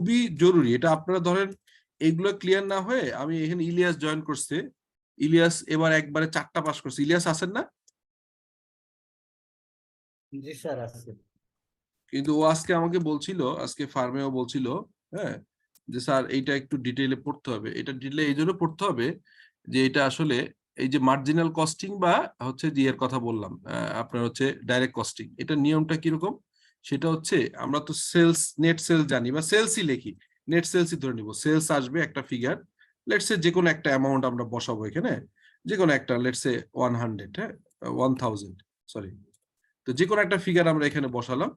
খুবই জরুরি এটা। আপনারা ধরেন এগুলো ক্লিয়ার না হয়ে, আমি এখানে ইলিয়াস জয়েন করছে, ইলিয়াস এবার একবারে 4টা পাস করছে। ইলিয়াস আছেন না? জি স্যার আছে। কিন্তু ও আজকে আমাকে বলছিল, আজকে ফার্মেও বলছিল, হ্যাঁ, যে স্যার এইটা একটু ডিটেইলে পড়তে হবে। এটা ডিটেইলে এই জন্য পড়তে হবে যে এটা আসলে এই যে মার্জিনাল কস্টিং বা হচ্ছে যে এর কথা বললাম, আপনার হচ্ছে ডাইরেক্ট কস্টিং, এটা নিয়মটা কিরকম সেটা হচ্ছে, আমরা তো সেলস, নেট সেলস জানি বা সেলসই লিখি, নেট সেলসই ধরে নিব। সেলস আসবে একটা ফিগার, লেটস সে যে কোনো একটা অ্যামাউন্ট আমরা বসাবো এখানে, যে কোনো একটা, লেটস সে 100, হ্যাঁ, 1000, সরি। তো যে কোনো একটা ফিগার আমরা এখানে বসালাম।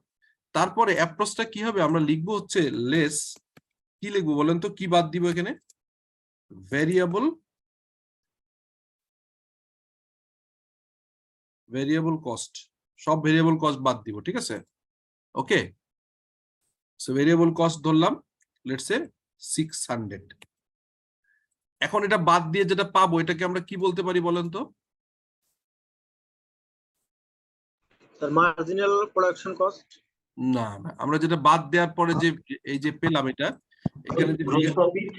তারপরে অ্যাপ্রোচটা কি হবে, আমরা লিখবো হচ্ছে লেস, কি লিখবো বলেন তো, কি বাদ দিব এখানে? ভেরিয়েবল, ভেরিয়েবল কস্ট, সব ভেরিয়েবল কস্ট বাদ দিব, ঠিক আছে? ওকে, সো ভেরিয়েবল কস্ট ধরলাম, লেটস সে 600। এখন এটা বাদ দিয়ে যেটা পাবো এটাকে আমরা কি বলতে পারি বলেন তো? Sir marginal production cost. না না, আমরা যেটা বাদ দেওয়ার পরে যে এই যে পেলাম এটা, এখানে যে গ্রোস প্রফিট।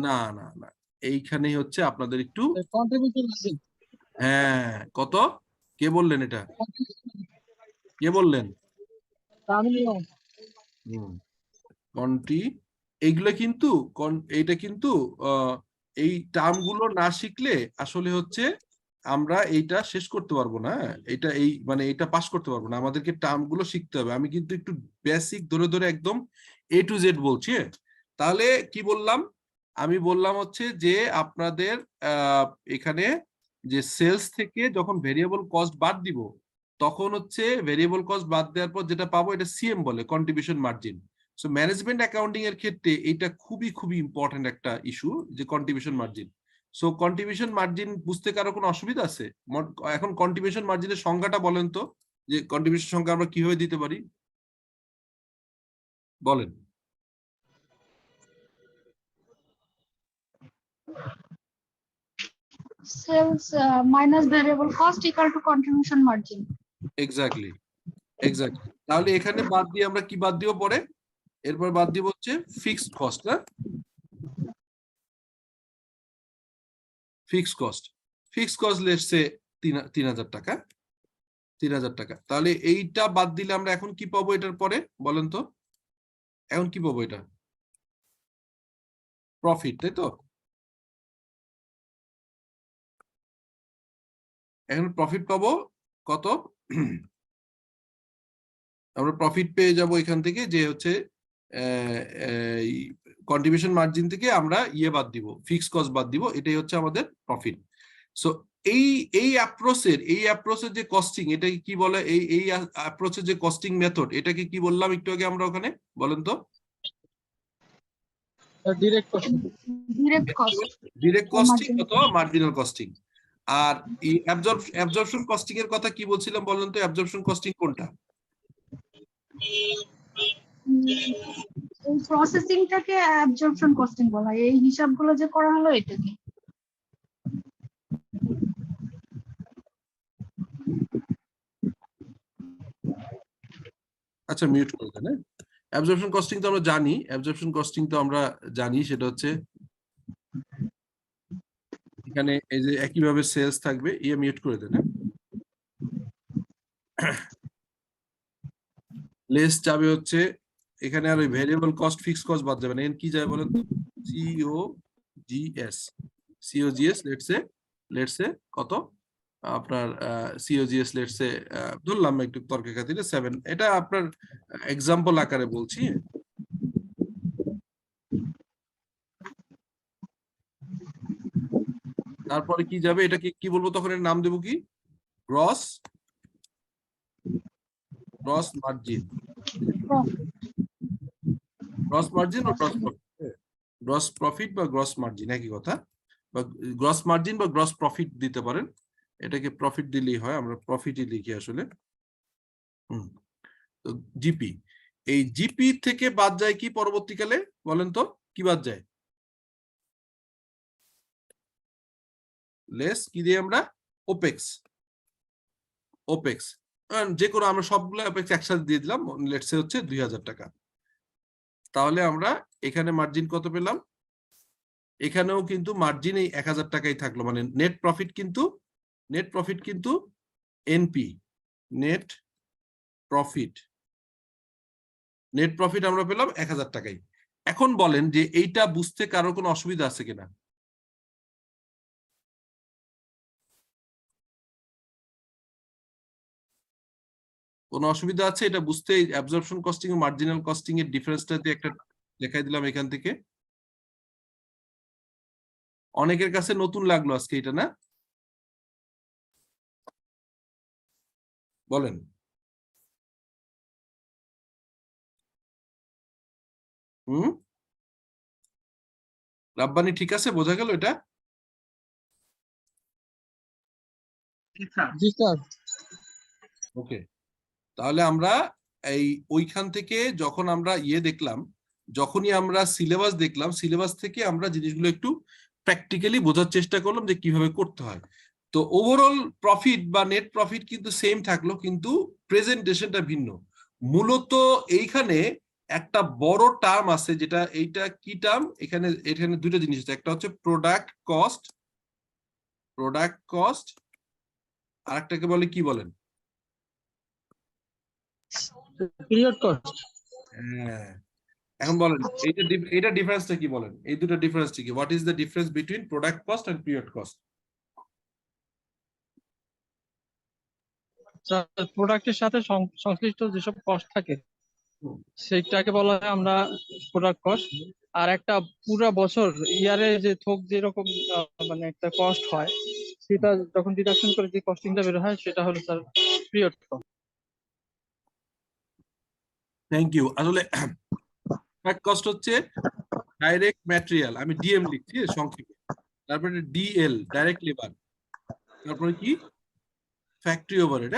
না না না, এইখানেই হচ্ছে আপনাদের একটু, কন্ট্রিবিউশন মার্জিন। হ্যাঁ, কত, কে বললেন এটা, কে বললেন? কন্টি, এইগুলো কিন্তু এইটা কিন্তু এই টার্ম গুলো না শিখলে আসলে হচ্ছে আমরা এইটা শেষ করতে পারবো না, এটা এই মানে এটা পাস করতে পারবো না। আমাদেরকে টার্ম গুলো শিখতে হবে। আমি কিন্তু একটু বেসিক ধরে ধরে একদম A to Z বলছি। তাহলে কি বললাম, আমি বললাম হচ্ছে যে আপনাদের এখানে যে সেলস থেকে যখন ভেরিয়েবল কস্ট বাদ দিব, তখন হচ্ছে ভেরিয়েবল কস্ট বাদ দেওয়ার পর যেটা পাবো এটা সিএম বলে, contribution margin. So management accounting এর ক্ষেত্রে এটা খুবই খুবই ইম্পর্টেন্ট একটা ইস্যু, যে contribution margin. So contribution margin বুঝতে কারো কোনো অসুবিধা আছে? এখন কন্ট্রিবিউশন মার্জিনের সংজ্ঞাটা বলেন তো, যে কন্ট্রিবিউশন সংখ্যা আমরা কিভাবে দিতে পারি, বলেন। Sales minus variable cost equal to contribution margin. Exactly, exactly. তাহলে এখানে বাদ দিয়ে আমরা কি বাদ দিব পরে? এরপর বাদ দিব হচ্ছে ফিক্সড কস্ট, না? Fixed cost, fixed cost let's say 3000 টাকা, 3000 টাকা। তাহলে এইটা বাদ দিলে আমরা এখন কি পাবো এটার পরে বলেন তো? এখন কি পাবো? এটা প্রফিট, তাই তো? এখন প্রফিট পাবো কত? আমরা প্রফিট পেয়ে যাব এখান থেকে, যে হচ্ছে কন্ট্রিবিউশন মার্জিন থেকে আমরা ইয়ে বাদ দিব, ফিক্সড কস্ট বাদ দিব, এটাই হচ্ছে আমাদের প্রফিট। সো এই অ্যাপ্রোচের যে কস্টিং, এটাকে কি বলে? এই অ্যাপ্রোচের যে কস্টিং মেথড, এটাকে কি বললাম একটু আগে আমরা ওখানে, বলেন তো? Direct costing. Direct cost. Direct costing অথবা মার্জিনাল কস্টিং। আর এই অ্যাবজর্পশন কস্টিং এর কথা কি বলছিলাম বলেন তো? অ্যাবজর্পশন কস্টিং কোনটা? এই প্রসেসিংটাকে অ্যাবজর্পশন কস্টিং বলা হয়। এই হিসাবগুলো যে করা হলো এটাকে। আচ্ছা, মিউট করে দেন। অ্যাবজর্পশন কস্টিং তো আমরা জানি, অ্যাবজর্পশন কস্টিং তো আমরা জানি, সেটা হচ্ছে এখানে এই যে একইভাবে সেলস থাকবে, ইয়ে মিউট করে দেন। লেস যাবে হচ্ছে এখানে, আর ওই ভেরিয়েবল কস্ট ফিক্সড কস্ট বাদ যাবে না। এখানে কি যাবে বলেন তো? সিওজিএস, সিওজিএস লেটস সে কত আপনার, সিওজিএস লেটস সে ধরলাম একটু তর্কের খাতিরে 7। এটা আপনার এক্সাম্পল আকারে বলছি। তারপরে কি যাবে, এটাকে কি বলবো তখন? এর নাম দেবো কি? Gross, gross margin, gross margin ও গ্রস প্রফিট। গ্রস প্রফিট বা গ্রস মার্জিন একই কথা, বা গ্রস মার্জিন বা গ্রস প্রফিট দিতে পারেন। এটাকে প্রফিট দিলেই হয়, আমরা প্রফিটই লিখি আসলে। তো জিপি, এই জিপি থেকে বাদ যায় কি পরবর্তীকালে বলেন তো? কি বাদ যায়? লেস কি দিয়ে আমরা? Opex, opex. যে কোনো আমরা সবগুলো ওপেক্স একসাথে দিয়ে দিলাম, লেটস সে হচ্ছে 2000 টাকা। তাহলে আমরা এখানে মার্জিন কত পেলাম? এখানেও কিন্তু মার্জিন এই 1000 টাকাই থাকলো, মানে নেট প্রফিট কিন্তু এনপি, নেট প্রফিট আমরা পেলাম 1000 টাকাই। এখন বলেন যে এইটা বুঝতে কারো কোনো অসুবিধা আছে কিনা? কোনো অসুবিধা আছে এটা বুঝতে? অ্যাবজর্পশন কস্টিং ও মার্জিনাল কস্টিং এর ডিফারেন্সটা দিয়ে একটা দেখাই দিলাম এখান থেকে। অনেকের কাছে নতুন লাগলো আজকে এটা, না? বলেন। হুম, রাব্বানি ঠিক আছে, বোঝা গেল এটা? জি স্যার। ওকে, তাহলে আমরা এই ওইখান থেকে যখন আমরা দেখলাম, যখনই আমরা সিলেবাস দেখলাম, সিলেবাস থেকে আমরা জিনিসগুলো একটু প্র্যাকটিক্যালি বোঝার চেষ্টা করলাম যে কিভাবে করতে হয়। তো ওভারঅল প্রফিট বা নেট প্রফিট কিন্তু সেম থাকলো, কিন্তু প্রেজেন্টেশনটা ভিন্ন। মূলত এইখানে একটা বড় টার্ম আছে, যেটা এইটা কি টার্ম? এখানে দুটো জিনিস আছে, একটা হচ্ছে প্রোডাক্ট কস্ট, আর একটাকে বলে কি বলেন? Period cost. হ্যাঁ, এখন বলেন এইটা ডিফারেন্সটা কি? বলেন এই দুটো ডিফারেন্সটা কি? What is the difference between product cost and period cost? প্রোডাক্টের সাথে সংশ্লিষ্ট যেসব কস্ট থাকে সেইটাকে বলা হয় আমরা প্রোডাক্ট কস্ট। আর একটা পুরো বছর ইয়ারে যে থোক যেরকম মানে একটা কস্ট হয়, সেটা যখন ডিডাকশন করে যে কস্টিংটা বের হয় সেটা হলো sir period cost. Thank you. আসলে প্রোডাক্ট কস্ট হচ্ছে ডাইরেক্ট ম্যাটেরিয়াল, আমি ডিএম লিখছি সংক্ষেপে, তারপরে ডিএল ডাইরেক্ট লেবার, তারপরে কি ফ্যাক্টরি ওভারহেড।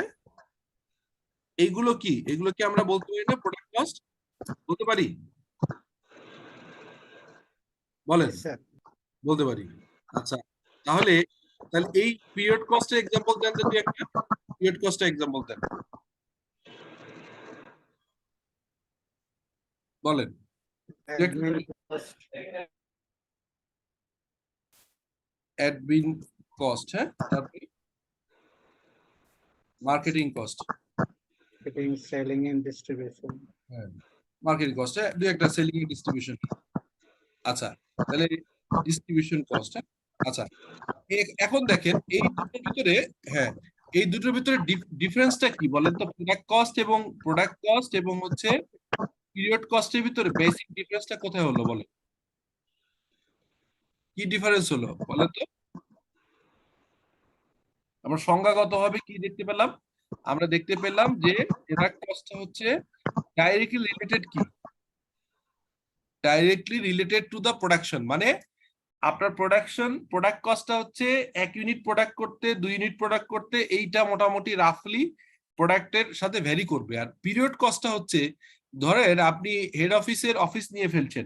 এইগুলো কি আমরা বলতে পারি না প্রোডাক্ট কস্ট? বলতে পারি? বলেন। বলতে পারি। আচ্ছা, তাহলে এই পিরিয়ড কস্টের এক্সাম্পল দেন তো, একটা পিরিয়ড কস্টের এক্সাম্পল দেন, বলেন। অ্যাডমিন কস্ট, হ্যাঁ, তারপরে marketing cost, selling and distribution. হ্যাঁ মার্কেটিং কস্ট, হ্যাঁ দুই একটা সেলিং এন্ড ডিস্ট্রিবিউশন। আচ্ছা, তাহলে ডিস্ট্রিবিউশন কস্ট। আচ্ছা, এখন দেখেন এই দুটোর ভিতরে, হ্যাঁ এই দুটোর ভিতরে ডিফারেন্সটা কি বলেন তো? প্রোডাক্ট কস্ট এবং হচ্ছে পিরিয়ড কস্টের ভিতরে বেসিক ডিফারেন্সটা কোথায় হলো বলেন? কি ডিফারেন্স হলো বলেন তো? আমরা সংজ্ঞাগতভাবে কি দেখতে পেলাম? আমরা দেখতে পেলাম যে প্রোডাক্ট কস্টটা হচ্ছে directly related to the production, মানে আপনার প্রোডাক্ট কস্টটা হচ্ছে 1 ইউনিট প্রোডাক্ট করতে, 2 ইউনিট প্রোডাক্ট করতে, এইটা মোটামুটি রাফলি প্রোডাক্টের সাথে ভ্যারি করবে। আর পিরিয়ড কস্টটা হচ্ছে, ধরেন আপনি হেড অফিস নিয়ে ফেলছেন,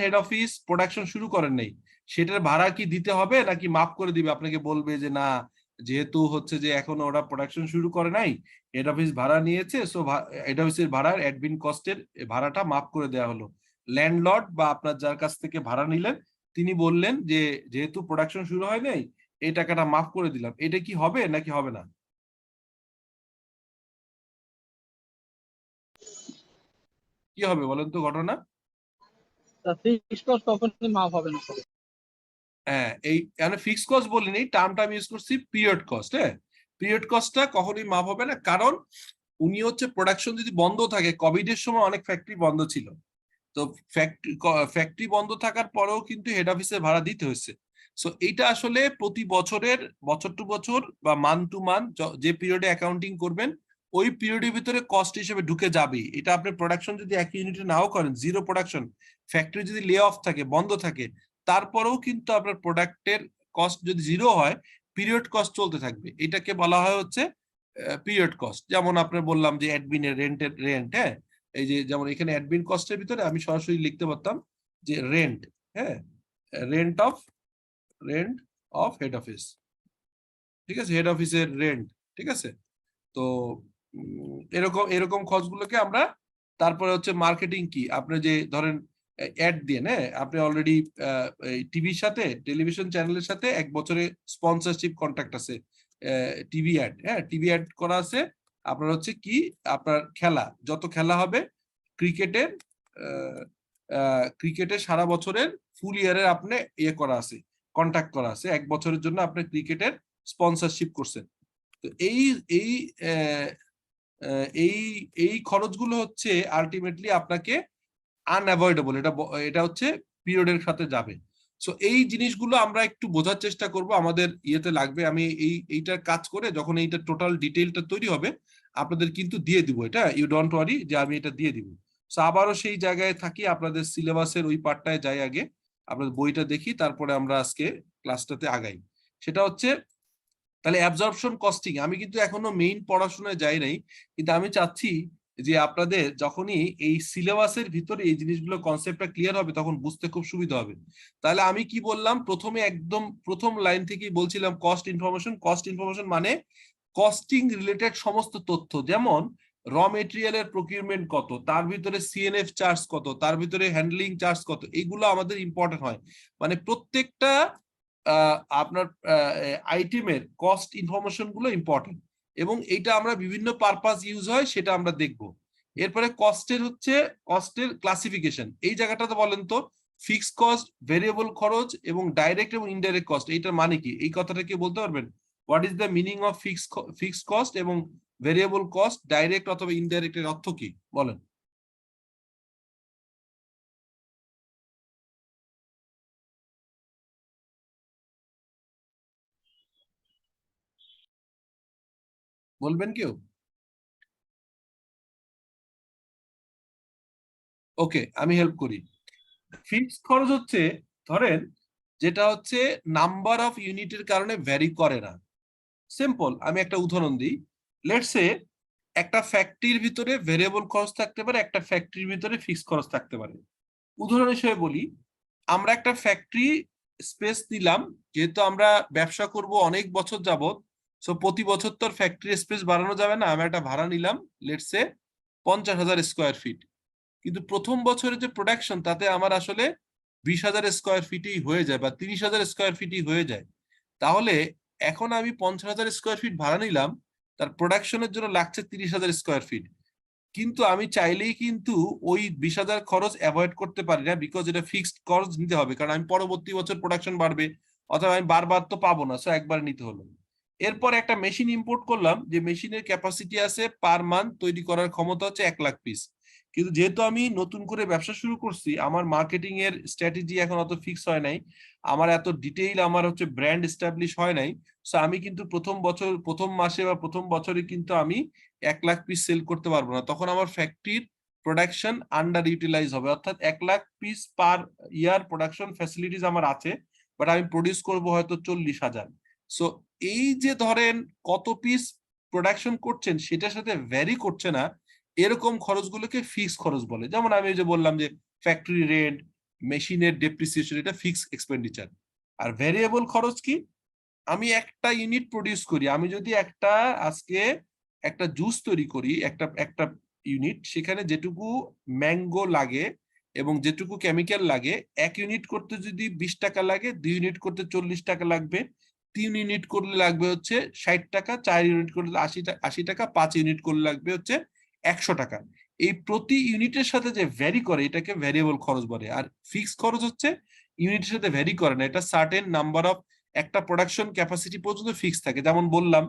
হেড অফিস প্রোডাকশন শুরু করেন নাই, সেটার ভাড়া কি দিতে হবে নাকি মাফ করে দিবে? আপনাকে বলবে যে না, যেহেতু হচ্ছে যে এখনো ওরা প্রোডাকশন শুরু করে নাই, হেড অফিস ভাড়া নিয়েছে, সো হেড অফিসের ভাড়ার অ্যাডমিন কস্টের ভাড়াটা মাফ করে দেওয়া হলো। ল্যান্ডলর্ড বা আপনার যার কাছ থেকে ভাড়া নিলেন, তিনি বললেন যে যেহেতু প্রোডাকশন শুরু হয় নাই, এই টাকাটা মাফ করে দিলাম। এটা কি হবে নাকি হবে না? কি হবে বলেন তো ঘটনা? ফিক্সড কস্ট কখনোই মাফ হবে না স্যার। হ্যাঁ, এই মানে ফিক্সড কস্ট বলিনি, টার্মটা আমি ইউজ করছি পিরিয়ড কস্ট। হ্যাঁ, পিরিয়ড কস্টটা কখনোই মাফ হবে না, কারণ উনি হচ্ছে প্রোডাকশন যদি বন্ধ থাকে, কোভিড এর সময় অনেক ফ্যাক্টরি বন্ধ ছিল, তো ফ্যাক্টরি বন্ধ থাকার পরেও কিন্তু হেড অফিসে ভাড়া দিতে হয়েছে। সো এইটা আসলে প্রতি বছর টু বছর বা মান্থ টু মান্থ যে পিরিয়ডে অ্যাকাউন্টিং করবেন, ওই পিরিয়ডের ভিতরে কস্ট হিসেবে ঢুকে যাবে। এটা আপনি প্রোডাকশন যদি এক ইউনিটে নাও করেন, জিরো প্রোডাকশন, ফ্যাক্টরি যদি লে অফ থাকে, বন্ধ থাকে, তারপরেও কিন্তু আপনার প্রোডাক্টের কস্ট যদি জিরো হয়, পিরিয়ড কস্ট চলতে থাকবে। এটাকে বলা হয় হচ্ছে পিরিয়ড কস্ট। যেমন আপনার বললাম যে অ্যাডমিনের রেন্ট, হ্যাঁ, এই যে যেমন এখানে অ্যাডমিন কস্টের ভিতরে আমি সরাসরি লিখতে পারতাম যে রেন্ট, হ্যাঁ, রেন্ট অফ হেড অফিস, ঠিক আছে, হেড অফিসের রেন্ট, ঠিক আছে। তো এরকম খরচগুলোকে আমরা তারপরে হচ্ছে মার্কেটিং কি, আপনি যে ধরেন অ্যাড দিয়ে, হ্যাঁ, আপনি অলরেডি টিভির সাথে, টেলিভিশন চ্যানেলের সাথে 1 বছরে স্পন্সরশিপ কন্ট্রাক্ট আছে, টিভি অ্যাড, হ্যাঁ, টিভি অ্যাড করা আছে। আপনার হচ্ছে কি, আপনার খেলা, যত খেলা হবে ক্রিকেটের, ক্রিকেটের সারা বছরের ফুল ইয়ারের আপনি ইয়ে করা আছে, কন্ট্যাক্ট করা আছে, 1 বছরের জন্য আপনি ক্রিকেটের স্পন্সরশিপ করছেন। তো এই এই আহ, আহ, এই এই খরচগুলো হচ্ছে আলটিমেটলি আপনাকে আনঅ্যাভয়েডেবল, এটা হচ্ছে পিরিয়ডের সাথে যাবে। সো এই জিনিসগুলো আমরা একটু বোঝার চেষ্টা করব, আমাদের ইয়েতে লাগবে। আমি এইটার কাজ করে যখন এইটা টোটাল ডিটেইলটা তৈরি হবে আপনাদের কিন্তু দিয়ে দিব, এটা ইউ ডোন্ট ওয়ারি যে আমি এটা দিয়ে দিব। সো আবারও সেই জায়গায় থাকি, আপনাদের সিলেবাসের ওই পার্টটায় যাই আগে, আপনাদের বইটা দেখি, তারপরে আমরা আজকে ক্লাসটাতে আগাই। সেটা হচ্ছে তাহলে অ্যাবজর্পশন কস্টিং, আমি কিন্তু এখনো মেইন পড়াশোনায় যাই নাই, কিন্তু আমি চাচ্ছি যে আপনাদের যখনই এই সিলেবাসের ভিতরে এই জিনিসগুলো কনসেপ্টটা ক্লিয়ার হবে তখন বুঝতে খুব সুবিধা হবে। তাহলে আমি কি বললাম প্রথমে, একদম প্রথম লাইন থেকেই বলছিলাম কস্ট ইনফরমেশন। কস্ট ইনফরমেশন মানে কস্টিং রিলেটেড সমস্ত তথ্য, যেমন র মেটেরিয়ালের প্রকিউরমেন্ট কত, তার ভিতরে সিএনএফ চার্জ কত, তার ভিতরে হ্যান্ডলিং চার্জ কত, এগুলো আমাদের ইম্পর্টেন্ট হয়। মানে প্রত্যেকটা আপনার আইটেমের কস্ট ইনফরমেশন গুলো ইম্পর্টেন্ট, এবং এটা আমরা বিভিন্ন পারপাস ইউজ হয় সেটা আমরা দেখব। এরপরে কস্টের ক্লাসিফিকেশন, এই জায়গাটাতে বলেন তো ফিক্সড কস্ট, ভেরিয়েবল খরচ এবং ডাইরেক্ট এবং ইনডাইরেক্ট কস্ট, এইটার মানে কি, এই কথাটা কি বলতে পারবেন? What is the meaning of fixed cost এবং ভেরিয়েবল কস্ট, ডাইরেক্ট অথবা ইনডাইরেক্ট এর অর্থ কি বলেন? বলবেন কেউ? ওকে, আমি হেল্প করি। ফিক্সড খরচ হচ্ছে, ধরেন যেটা হচ্ছে নাম্বার অফ ইউনিটের কারণে ভ্যারি করে না। সিম্পল, আমি একটা উদাহরণ দিই। লেটস সে একটা ফ্যাক্টরির ভিতরে ভেরিয়েবল খরচ থাকতে পারে, একটা ফ্যাক্টরির ভিতরে ফিক্সড খরচ থাকতে পারে। উদাহরণ হিসেবে বলি, আমরা একটা ফ্যাক্টরি স্পেস দিলাম, যেহেতু আমরা ব্যবসা করব অনেক বছর যাবত, সো প্রতি বছর তো ফ্যাক্টরি স্পেস বাড়ানো যাবে না, আমরা একটা ভাড়া নিলাম লেটস সে 50,000 স্কোয়ার ফিট। কিন্তু প্রথম বছরের যে প্রোডাকশন তাতে আমার আসলে 20,000 স্কোয়ার ফিটই হয়ে যায় বা 30,000 স্কোয়ার ফিটই হয়ে যায়। তাহলে এখন আমি 50,000 স্কোয়ার ফিট ভাড়া নিলাম, তার প্রোডাকশনের জন্য লাগছে 30,000 স্কোয়ার ফিট। কিন্তু আমি চাইলেই কিন্তু ওই 20,000 খরচ অ্যাভয়েড করতে পারি না, বিকজ এটা ফিক্সড খরচ নিতে হবে, কারণ আমি পরবর্তী বছর প্রোডাকশন বাড়বে, অথবা আমি বারবার তো পাবো না, সো একবার নিতে হলো। এরপর একটা মেশিন ইম্পোর্ট করলাম, যে মেশিনের ক্যাপাসিটি আছে পার মান্থ তৈরি করার ক্ষমতা হচ্ছে 1 লাখ পিস। কিন্তু যেহেতু আমি নতুন করে ব্যবসা শুরু করছি, আমার মার্কেটিং এর স্ট্র্যাটেজি এখন অত ফিক্স হয় নাই, আমার এত ডিটেইল আমার হচ্ছে ব্র্যান্ড এস্টাবলিশ হয় নাই, সো আমি কিন্তু প্রথম মাসে বা প্রথম বছরে কিন্তু আমি 1 লাখ পিস সেল করতে পারবো না। তখন আমার ফ্যাক্টরির প্রোডাকশন আন্ডার ইউটিলাইজ হবে, অর্থাৎ 1 লাখ পিস পার ইয়ার প্রোডাকশন ফ্যাসিলিটিস আমার আছে, বাট আমি প্রডিউস করবো হয়তো 40,000। সো এই যে ধরেন কত পিস প্রোডাকশন করছেন সেটার সাথে ভ্যারি করছে না, এরকম খরচগুলোকে ফিক্স খরচ বলে। যেমন আমি যে বললাম যে ফ্যাক্টরি রেন্ট, মেশিনের ডেপ্রিসিয়েশন, এটা ফিক্স এক্সপেন্ডিচার। আর ভ্যারিয়েবল খরচ কি, আমি একটা ইউনিট প্রডিউস করি, আমি যদি আজকে একটা জুস তৈরি করি, একটা ইউনিট, সেখানে যেটুকু ম্যাঙ্গো লাগে এবং যেটুকু কেমিক্যাল লাগে, 1 ইউনিট করতে যদি 20 টাকা লাগে, 2 ইউনিট করতে 40 টাকা লাগবে, 3 ইউনিট করলে লাগবে হচ্ছে 60 টাকা, 4 ইউনিট করলে 80 টাকা, 5 ইউনিট করলে লাগবে হচ্ছে 100 টাকা। এই প্রতি ইউনিটের সাথে যে ভ্যারি করে এটাকে ভ্যারিয়েবল খরচ বলে। আর ফিক্সড খরচ হচ্ছে ইউনিটের সাথে ভ্যারি করে না, এটা সার্টেন নাম্বার অফ, একটা প্রোডাকশন ক্যাপাসিটি পর্যন্ত ফিক্স থাকে। যেমন বললাম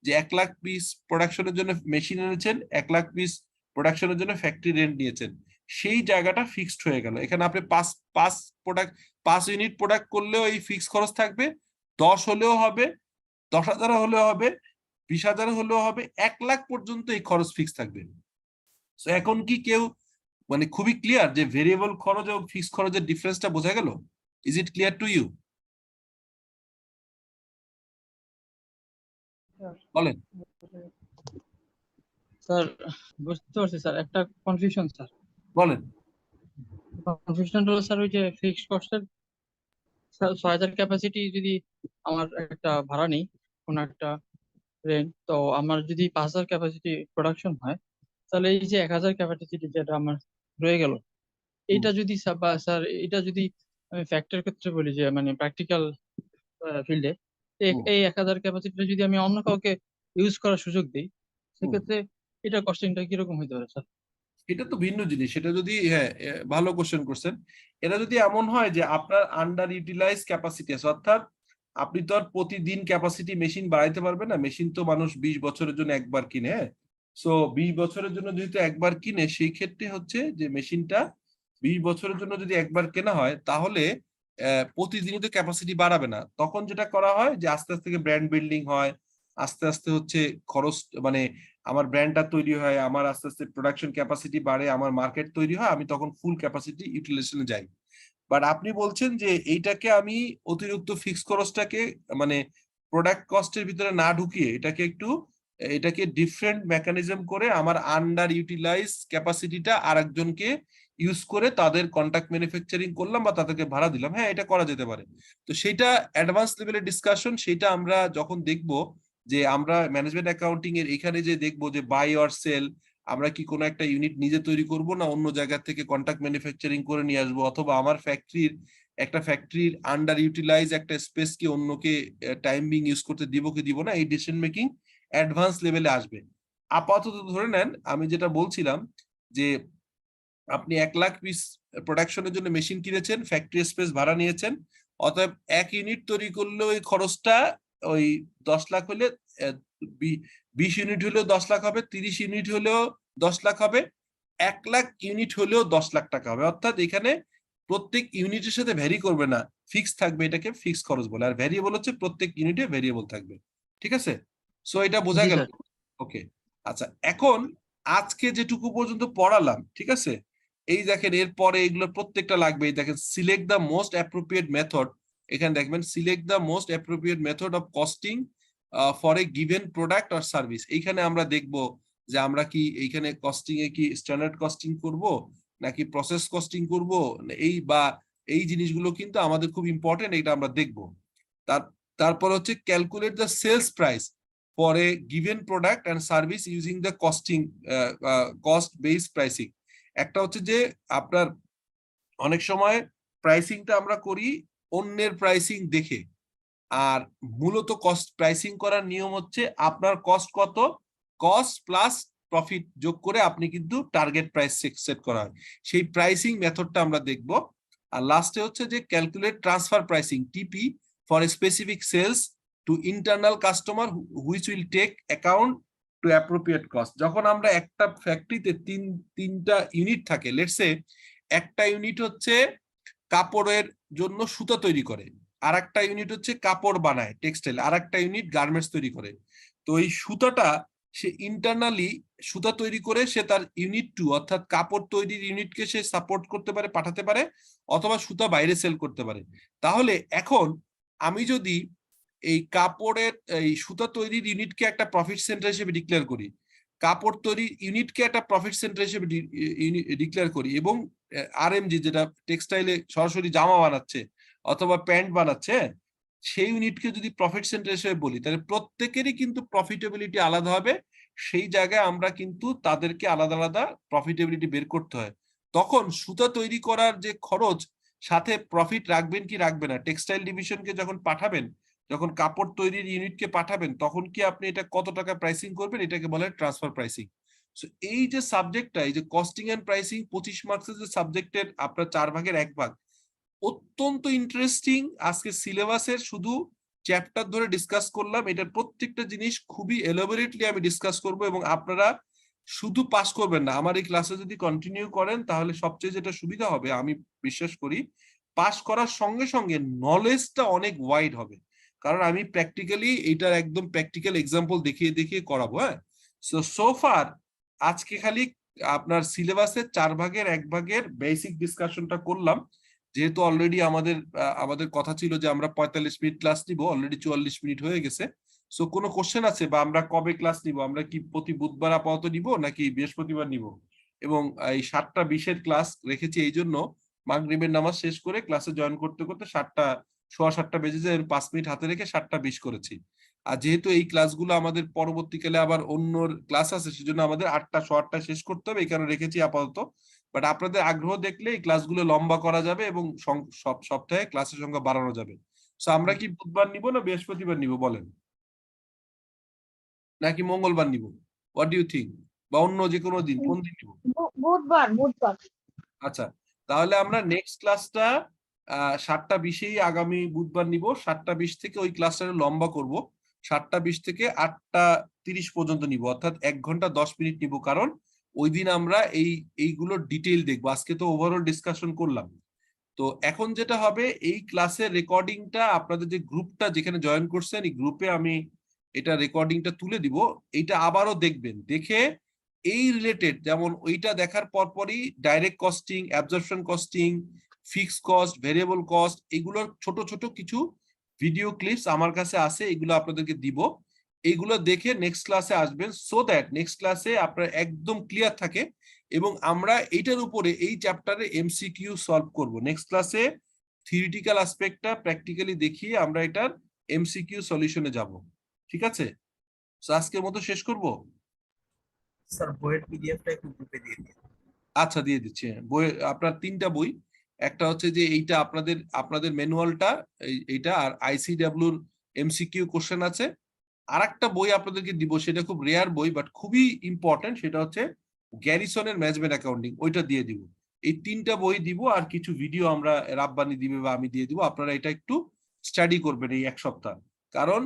যে 1 লাখ পিস প্রোডাকশনের জন্য মেশিন এনেছেন, 1 লাখ পিস প্রোডাকশনের জন্য ফ্যাক্টরি রেন্ট নিয়েছেন, সেই জায়গাটা ফিক্সড হয়ে গেল। এখানে আপনি 5 ইউনিট প্রোডাক্ট করলেও এই ফিক্স খরচ থাকবে, 10 হলেও হবে, 10,000 হলেও হবে, 20,000 হলেও হবে, 1 লাখ পর্যন্ত এই খরচ ফিক্স থাকবে। তো এখন কি কেউ মানে খুবই ক্লিয়ার যে ভেরিয়েবল খরচ এবং ফিক্সড খরচের ডিফারেন্সটা বোঝা গেল? Is it clear to you? বলেন। স্যার বুঝতে পারছি স্যার, একটা কনফিউশন স্যার। বলেন। কনফিউশন হলো স্যার, ওই যে ফিক্সড কস্টের 6,000 ক্যাপাসিটি যদি আমার একটা ভাড়া নিই, কোন একটা রেন্ট, তো আমার যদি 5,000 ক্যাপাসিটি প্রোডাকশন হয়, তাহলে এই যে 1000 ক্যাপাসিটি যেটা আমার রয়ে গেল, এইটা যদি স্যার এটা যদি আমি ফ্যাক্টর ক্ষেত্রে বলি যে মানে প্র্যাকটিক্যাল ফিল্ডে, হুম। এই 1000 ক্যাপাসিটিটা যদি আমি অন্য কাউকে ইউজ করার সুযোগ দিই, হুম। সেক্ষেত্রে এটা কস্টিংটা কিরকম হতে পারে স্যার? এটা তো ভিন্ন জিনিস। সেটা যদি, হ্যাঁ, ভালো কোশ্চেন করছেন। এটা যদি এমন হয় যে আপনার আন্ডার ইউটিলাইজ ক্যাপাসিটি আছে, অর্থাৎ আপনি তো আর প্রতিদিন ক্যাপাসিটি মেশিন বাড়াইতে পারবেন না। মেশিন তো মানুষ 20 বছরের জন্য একবার কিনে, হ্যাঁ। সো 20 বছরের জন্য যেহেতু একবার কিনে, সেই ক্ষেত্রে হচ্ছে যে মেশিনটা 20 বছরের জন্য যদি একবার কেনা হয়, তাহলে প্রতিদিনই তো ক্যাপাসিটি বাড়াবে না। তখন যেটা করা হয় যে আস্তে আস্তে ব্র্যান্ড বিল্ডিং হয়, আস্তে আস্তে হচ্ছে খরচ, মানে আমার ব্র্যান্ডটা তৈরি হয়, আমার আস্তে আস্তে প্রোডাকশন ক্যাপাসিটি বাড়ে, আমার মার্কেট তৈরি হয়, আমি তখন ফুল ক্যাপাসিটি ইউটিলাইজেশনে যাই। বাট আপনি বলছেন যে এইটাকে আমি অতিরিক্ত ফিক্স খরচটাকে, মানে প্রোডাক্ট কস্টের ভিতরে না ঢুকিয়ে এটাকে ডিফারেন্ট মেকানিজম করে আমার আন্ডার ইউটিলাইজ ক্যাপাসিটিটা আরেকজনকে ইউজ করে তাদের কন্ট্রাক্ট ম্যানুফ্যাকচারিং করলাম বা তাদেরকে ভাড়া দিলাম, হ্যাঁ, এটা করা যেতে পারে। তো সেটা অ্যাডভান্স লেভেলের ডিসকাশন, সেটা আমরা যখন দেখব যে আমরা ম্যানেজমেন্ট অ্যাকাউন্টিং এর এখানে যে দেখবো যে বাই অর সেল, আমরা কি কোনো একটা ইউনিট নিজে তৈরি করব না অন্য জায়গা থেকে কন্ট্রাক্ট ম্যানুফ্যাকচারিং করে নিয়ে আসবো, অথবা আমার ফ্যাক্টরির আন্ডার ইউটিলাইজ একটা স্পেস কি অন্যকে টাইমিং ইউজ করতে দিব কি দিব না, এই ডিসিশন মেকিং অ্যাডভান্স লেভেলে আসবে। আপাতত ধরে নেন, আমি যেটা বলছিলাম যে আপনি 1 লাখ পিস প্রোডাকশনের জন্য মেশিন কিনেছেন, ফ্যাক্টরি স্পেস ভাড়া নিয়েছেন, অতএব 1 ইউনিট তৈরি করলে ওই খরচটা ওই 10 লাখ হলে 20 ইউনিট হলেও 10 লাখ হবে, 30 ইউনিট হলেও 10 লাখ হবে, 1 লাখ ইউনিট হলেও 10 লাখ টাকা হবে। অর্থাৎ এখানে প্রত্যেক ইউনিটের সাথে ভ্যারি করবে না, ফিক্স থাকবে, এটাকে ফিক্স খরচ বলে। আর ভ্যারিয়েবল হচ্ছে প্রত্যেক ইউনিটে ভ্যারিয়েবল থাকবে। ঠিক আছে? সো এটা বোঝা জি গেল? স্যার। ওকে। আচ্ছা, এখন আজকে যেটুকু পর্যন্ত পড়ালাম, ঠিক আছে, এই দেখেন এরপরে এগুলো প্রত্যেকটা লাগবে। এই দেখেন, select the most appropriate method, এখানে দেখবেন select the most appropriate method of costing for a given product or service. এইখানে আমরা দেখব যে আমরা কি এইখানে কস্টিং এ কি স্ট্যান্ডার্ড কস্টিং করব নাকি প্রসেস কস্টিং করব, এই জিনিসগুলো কিন্তু আমাদের খুব ইম্পর্টেন্ট, এটা আমরা দেখব। তারপর হচ্ছে calculate the sales price for a given product and service using the cost based pricing. একটা হচ্ছে যে আপনার অনেক সময় প্রাইসিংটা আমরা করি অন্যের প্রাইসিং দেখে, আর মূলত কস্ট প্রাইসিং করার নিয়ম হচ্ছে আপনার কস্ট কত, কস্ট প্লাস প্রফিট যোগ করে আপনি কিন্তু টার্গেট প্রাইস সেট করা হয়, সেই প্রাইসিং মেথডটা আমরা দেখব। আর লাস্টে হচ্ছে যে calculate transfer pricing TP for specific sales to internal customer which will take account to appropriate cost. যখন আমরা একটা ফ্যাক্টরিতে তিনটা ইউনিট থাকে, লেটস সে একটা ইউনিট হচ্ছে কাপড়ের জন্য সুতা তৈরি করে, আর একটা ইউনিট হচ্ছে কাপড় বানায় টেক্সটাইল, আর একটা ইউনিট গার্মেন্টস তৈরি করে। তো এই সুতাটা সে ইন্টারনালি সুতা তৈরি করে সে তার ইউনিট 2 অর্থাৎ কাপড় তৈরির ইউনিটকে সে সাপোর্ট করতে পারে, পাঠাতে পারে, অথবা সুতা বাইরে সেল করতে পারে। তাহলে এখন আমি যদি এই কাপড়ের এই সুতা তৈরির ইউনিটকে একটা প্রফিট সেন্টার হিসেবে ডিক্লেয়ার করি, কাপড় তৈরির ইউনিটকে একটা প্রফিট সেন্টার হিসেবে ডিক্লেয়ার করি, এবং আরএমজি যেটা টেক্সটাইলে সরাসরি জামা বানাচ্ছে অথবা প্যান্ট বানাচ্ছে, সেই ইউনিটকে যদি প্রফিট সেন্টার হিসেবে বলি, তাহলে প্রত্যেকেরই কিন্তু প্রফিটেবিলিটি আলাদা হবে। সেই জায়গায় আমরা কিন্তু তাদেরকে আলাদা আলাদা প্রফিটেবিলিটি বের করতে হয়। তখন সুতা তৈরি করার যে খরচ, সাথে প্রফিট রাখবেন কি রাখবেন না, টেক্সটাইল ডিভিশনকে যখন পাঠাবেন, যখন কাপড় তৈরির ইউনিটকে পাঠাবেন, তখন কি আপনি এটা কত টাকা প্রাইসিং করবেন, এটাকে বলে ট্রান্সফার প্রাইসিং। সো এই যে সাবজেক্টটা, এই যে কস্টিং এন্ড প্রাইসিং 25 মার্কসের যে সাবজেক্টের আপনার 4 ভাগের 1 ভাগ, অত্যন্ত ইন্টারেস্টিং। আজকে সিলেবাসের শুধু চ্যাপ্টার ধরে ডিসকাস করলাম, এটার প্রত্যেকটা জিনিস খুবই এলাবোরেটলি আমি ডিসকাস করব, এবং আপনারা শুধু পাস করবেন না, আমার এই ক্লাসে যদি কন্টিনিউ করেন, তাহলে সবচেয়ে যেটা সুবিধা হবে আমি বিশ্বাস করি, পাস করার সঙ্গে সঙ্গে নলেজটা অনেক ওয়াইড হবে, কারণ আমি প্র্যাকটিক্যালি এইটার একদম প্র্যাকটিক্যাল এক্সাম্পল দেখিয়ে দেখিয়ে করাবো। হ্যাঁ, সো ফার আজকে খালি আপনার সিলেবাসের 4 ভাগের 1 ভাগের বেসিক ডিসকাশনটা করলাম। যেহেতু অলরেডি আমাদের কথা ছিল যে আমরা 45 মিনিট ক্লাস নিব, অলরেডি 44 মিনিট হয়ে গেছে। সো কোনো কোশ্চেন আছে, বা আমরা কবে ক্লাস নিব, আমরা কি প্রতি বুধবার আপাতত নিব নাকি বৃহস্পতিবার নিব? এবং এই 7টা 20-এর ক্লাস রেখেছি এই জন্য, মাগরিবের নামাজ শেষ করে ক্লাসে জয়েন করতে করতে 7টা 7:15 বেজে যায়, 5 মিনিট হাতে রেখে 7:20 করেছি। আর যেহেতু এই ক্লাসগুলো আমাদের পরবর্তীকালে আবার অন্য ক্লাস আছে, সেজন্য আমাদের 8:15 শেষ করতে হবে, এই কারণে রেখেছি আপাতত। বাট আপনাদের আগ্রহ দেখলে এই ক্লাসগুলো লম্বা করা যাবে এবং সব সপ্তাহে ক্লাসের সংখ্যা বাড়ানো যাবে। সো আমরা কি বুধবার নিব না বৃহস্পতিবার নিব বলেন, নাকি মঙ্গলবার নিব? What do you think? বা অন্য যে কোনো দিন, কোন দিন নিব? বুধবার বুধবার। আচ্ছা, তাহলে আমরা নেক্সট ক্লাসটা 7:20 আগামী বুধবার নিব। 7:20 থেকে ওই ক্লাসটা লম্বা করব, 7:20 থেকে 8:30 পর্যন্ত নিব, অর্থাৎ 1 ঘন্টা 10 মিনিট নিব। কারণ ওই দিন আমরা এইগুলোর ডিটেইল দেখবো। আজকে তো ওভারঅল ডিসকাশন করলাম। তো এখন যেটা হবে, এই ক্লাসের রেকর্ডিংটা আপনাদের যে গ্রুপটা যেখানে জয়েন করছেন, এই গ্রুপে আমি এটা রেকর্ডিংটা তুলে দিব। এইটা আবারও দেখবেন, দেখে এই রিলেটেড, যেমন ওইটা দেখার পরপরই direct costing, absorption costing, fixed cost, variable cost, এগুলোর ছোট ছোট কিছু ভিডিও ক্লিপস আমার কাছে আছে, এগুলো আপনাদেরকে দিব। এইগুলো দেখে নেক্সট ক্লাসে আসবেন, সো দ্যাট নেক্সট ক্লাসে আপনার একদম ক্লিয়ার থাকে এবং আমরা এইটার উপরে এই চ্যাপ্টারে এমসিকিউ সলভ করব। নেক্সট ক্লাসে থিওরিটিক্যাল অ্যাসপেক্টটা প্র্যাকটিক্যালি দেখিয়ে আমরা এটার এমসিকিউ সলিউশনে যাব। ঠিক আছে? সো আজকের মতো শেষ করব। স্যার বইয়ের পিডিএফটা একটু গ্রুপে দিয়ে দিন। আচ্ছা, দিয়ে দিচ্ছি। বই আপনার 3টা বই, একটা হচ্ছে যে এইটা আপনাদের ম্যানুয়ালটা, এইটা, আর আইসিডব্লিউর এমসিকিউ কোশ্চেন আছে। আরেকটা বই আপনাদেরকে দিব, সেটা খুব রেয়ার বই বাট খুবই ইম্পর্টেন্ট, সেটা হচ্ছে গ্যারিসনের ম্যানেজমেন্ট অ্যাকাউন্টিং, ওইটা দিয়ে দিব। এই 3টা বই দিব, আর কিছু ভিডিও আমরা রাব্বানি দিবে বা আমি দিয়ে দিব। আপনারা এটা একটু স্টাডি করবেন এই 1 সপ্তাহ, কারণ